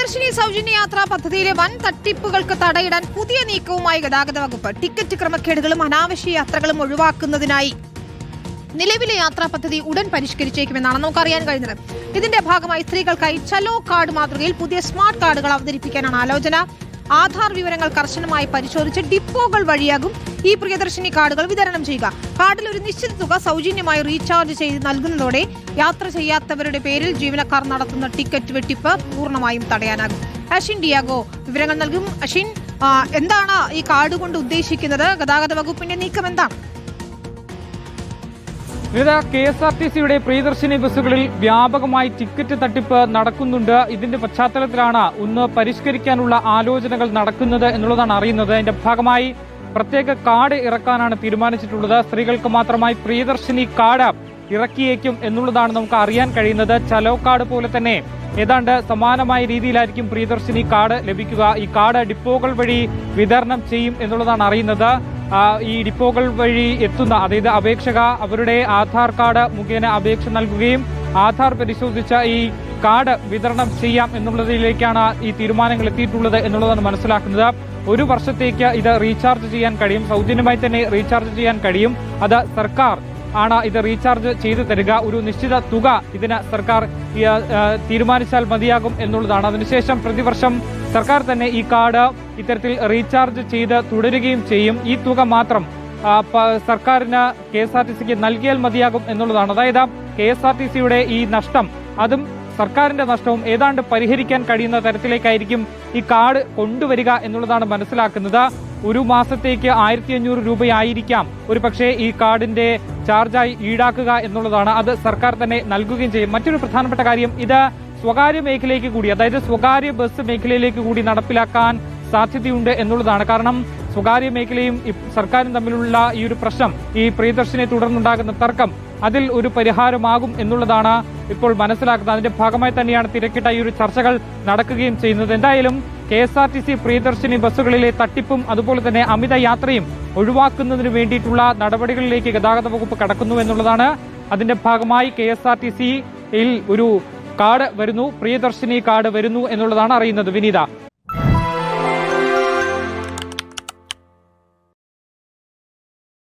പ്രിയദർശിനി സൗജന്യ യാത്രാ പദ്ധതിയിലെ വൻ തട്ടിപ്പുകൾക്ക് തടയിടാൻ പുതിയ നീക്കവുമായി ഗതാഗത വകുപ്പ്. ടിക്കറ്റ് ക്രമക്കേടുകളും അനാവശ്യ യാത്രകളും ഒഴിവാക്കുന്നതിനായി നിലവിലെ യാത്രാ പദ്ധതി ഉടൻ പരിഷ്കരിച്ചേക്കുമെന്നാണ് നമുക്കറിയാൻ കഴിഞ്ഞത്. ഇതിന്റെ ഭാഗമായി സ്ത്രീകൾക്കായി ചലോ കാർഡ് മാതൃകയിൽ പുതിയ സ്മാർട്ട് കാർഡുകൾ അവതരിപ്പിക്കാനാണ് ആലോചന. ആധാർ വിവരങ്ങൾ കർശനമായി പരിശോധിച്ച് ഡിപ്പോകൾ വഴിയാകും ഈ പ്രിയദർശിനി കാർഡുകൾ വിതരണം ചെയ്യുക. കാർഡിൽ ഒരു നിശ്ചിത തുക സൗജന്യമായി റീചാർജ് ചെയ്ത് നൽകുന്നതോടെ യാത്ര ചെയ്യാത്തവരുടെ പേരിൽ ജീവനക്കാർ നടത്തുന്ന ടിക്കറ്റ് വെട്ടിപ്പ് പൂർണ്ണമായും തടയാനാകും. അഷിൻ ഡിയാഗോ വിവരങ്ങൾ നൽകും. അഷിൻ, എന്താണ് ഈ കാർഡ് കൊണ്ട് ഉദ്ദേശിക്കുന്നത്? ഗതാഗത വകുപ്പിന്റെ നീക്കം എന്താണ്? KSRTCയുടെ പ്രിയദർശിനി ബസ്സുകളിൽ വ്യാപകമായി ടിക്കറ്റ് തട്ടിപ്പ് നടക്കുന്നുണ്ട്. ഇതിന്റെ പശ്ചാത്തലത്തിലാണ് ഒന്ന് പരിഷ്കരിക്കാനുള്ള ആലോചനകൾ നടക്കുന്നത് എന്നുള്ളതാണ് അറിയുന്നത്. ഇതിന്റെ ഭാഗമായി പ്രത്യേക കാർഡ് ഇറക്കാനാണ് തീരുമാനിച്ചിട്ടുള്ളത്. സ്ത്രീകൾക്ക് മാത്രമായി പ്രിയദർശിനി കാർഡ് ഇറക്കിയേക്കും എന്നുള്ളതാണ് നമുക്ക് അറിയാൻ കഴിയുന്നത്. ചലോ കാർഡ് പോലെ തന്നെ ഏതാണ്ട് സമാനമായ രീതിയിലായിരിക്കും പ്രിയദർശിനി കാർഡ് ലഭിക്കുക. ഈ കാർഡ് ഡിപ്പോകൾ വഴി വിതരണം ചെയ്യും എന്നുള്ളതാണ് അറിയുന്നത്. ഈ ഡിപ്പോകൾ വഴി എത്തുന്ന, അതായത് അപേക്ഷക അവരുടെ ആധാർ കാർഡ് മുഖേന അപേക്ഷ നൽകുകയും ആധാർ പരിശോധിച്ച ഈ കാർഡ് വിതരണം ചെയ്യാം എന്നുള്ളതിലേക്കാണ് ഈ തീരുമാനങ്ങൾ എത്തിയിട്ടുള്ളത് എന്നുള്ളതാണ് മനസ്സിലാക്കുന്നത്. ഒരു വർഷത്തേക്ക് ഇത് റീചാർജ് ചെയ്യാൻ കഴിയും, സൗജന്യമായി തന്നെ റീചാർജ് ചെയ്യാൻ കഴിയും. അത് സർക്കാർ ആണ് ഇത് റീചാർജ് ചെയ്തു തരിക. ഒരു നിശ്ചിത തുക ഇതിന് സർക്കാർ തീരുമാനിച്ചാൽ മതിയാകും എന്നുള്ളതാണ്. അതിനുശേഷം പ്രതിവർഷം സർക്കാർ തന്നെ ഈ കാർഡ് ഇത്തരത്തിൽ റീചാർജ് ചെയ്ത് തുടരുകയും ചെയ്യും. ഈ തുക മാത്രം സർക്കാരിന് KSRTCക്ക് നൽകിയാൽ മതിയാകും എന്നുള്ളതാണ്. അതായത് KSRTCയുടെ ഈ നഷ്ടം, അതും സർക്കാരിന്റെ നഷ്ടവും ഏതാണ്ട് പരിഹരിക്കാൻ കഴിയുന്ന തരത്തിലേക്കായിരിക്കും ഈ കാർഡ് കൊണ്ടുവരിക എന്നുള്ളതാണ് മനസ്സിലാക്കുന്നത്. ഒരു മാസത്തേക്ക് 1500 രൂപയായിരിക്കാം ഒരു പക്ഷേ ഈ കാർഡിന്റെ ചാർജായി ഈടാക്കുക എന്നുള്ളതാണ്. അത് സർക്കാർ തന്നെ നൽകുകയും ചെയ്യും. മറ്റൊരു പ്രധാനപ്പെട്ട കാര്യം, ഇത് സ്വകാര്യ മേഖലയിലേക്ക് കൂടി, അതായത് സ്വകാര്യ ബസ് മേഖലയിലേക്ക് കൂടി നടപ്പിലാക്കാൻ സാധ്യതയുണ്ട് എന്നുള്ളതാണ്. കാരണം സ്വകാര്യ മേഖലയും സർക്കാരും തമ്മിലുള്ള ഈ ഒരു പ്രശ്നം, ഈ പ്രിയദർശിനെ തുടർന്നുണ്ടാകുന്ന തർക്കം, അതിൽ ഒരു പരിഹാരമാകും എന്നുള്ളതാണ് ഇപ്പോൾ മനസ്സിലാക്കുന്നത്. അതിന്റെ ഭാഗമായി തന്നെയാണ് തിരക്കിട്ട ഈ ഒരു ചർച്ചകൾ നടക്കുകയും ചെയ്യുന്നത്. എന്തായാലും KSRTC പ്രിയദർശിനി ബസ്സുകളിലെ തട്ടിപ്പും അതുപോലെ തന്നെ അമിത യാത്രയും ഒഴിവാക്കുന്നതിന് വേണ്ടിയിട്ടുള്ള നടപടികളിലേക്ക് ഗതാഗത വകുപ്പ് കടക്കുന്നു എന്നുള്ളതാണ്. അതിന്റെ ഭാഗമായി KSRTCയിൽ ഒരു കാർഡ് വരുന്നു, പ്രിയദർശിനി കാർഡ് വരുന്നു എന്നുള്ളതാണ് അറിയുന്നത്. വിനീത.